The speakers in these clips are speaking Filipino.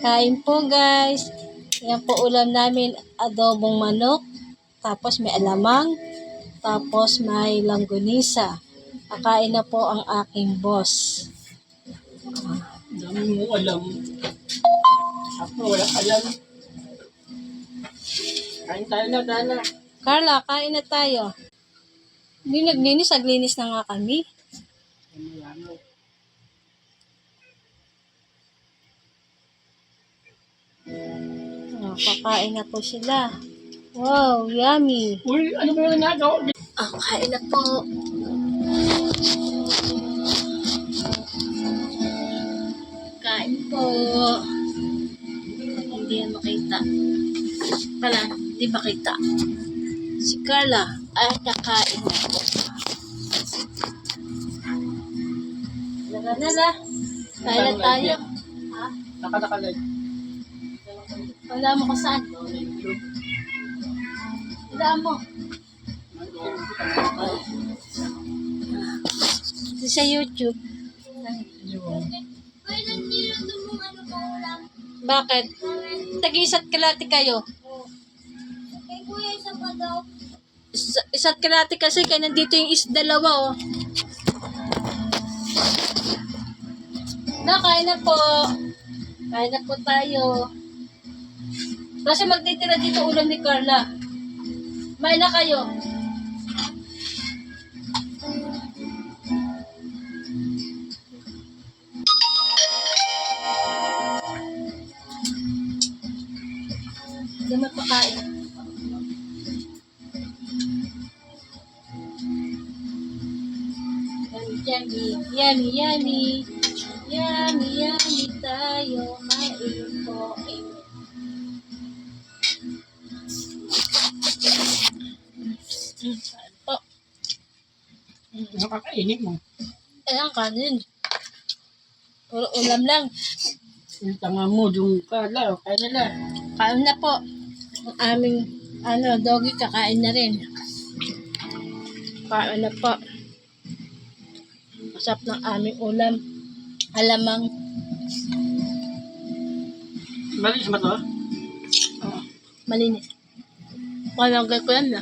Kain po guys. Yan po ulam namin, adobong manok. Tapos may alamang. Tapos may langgunisa. Kakain na po ang aking boss. Dami mo alam. Ako wala alam. Kain tayo na, Dana. Carla, kain na tayo. Hindi naglinis, naglinis na nga kami. Kakain na po sila. Wow, yummy. Uy, ano ba yung nagawa? Kain na po. Kain po. Hindi yan makita. Pala, hindi makita. Si Carla ay kakain na po. Nala. Kain na tayo. Ha? Nakalakalay. Wala mo ko saan? Wala mo. Ito sa YouTube. Bakit? Tag-isat kalati kayo. Isa't kalati kasi kaya nandito yung dalawa oh. Kain na po. Kain na po tayo. Kasi magtitira dito ulam ni Carla. May na kayo. Hindi magpakain. Yummy. Yummy tayo. Kain po. Saan po? Nakakainit mo. Ang kanin. Puro ulam lang. Yung tanga mo, yung kala. Kaya na. Kain na po. Ang aming doggy kakain na rin. Kain na po. Masarap ng aming ulam. Alamang. Malis ba to? Oo. Malinis. Palagay ko yan na.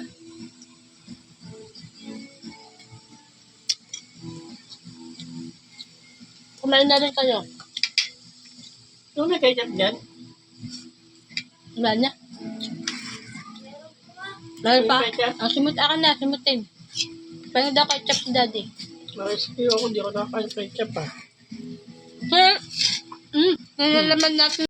Kumain na rin kayo. Yung may ketchup dyan? Wala na. Meron pa. May ketchup? Simut akin na. Simutin. Pwede daw ketchup si daddy. Marescue ako, hindi ako nakakain ketchup ah. Kaya, nilalaman natin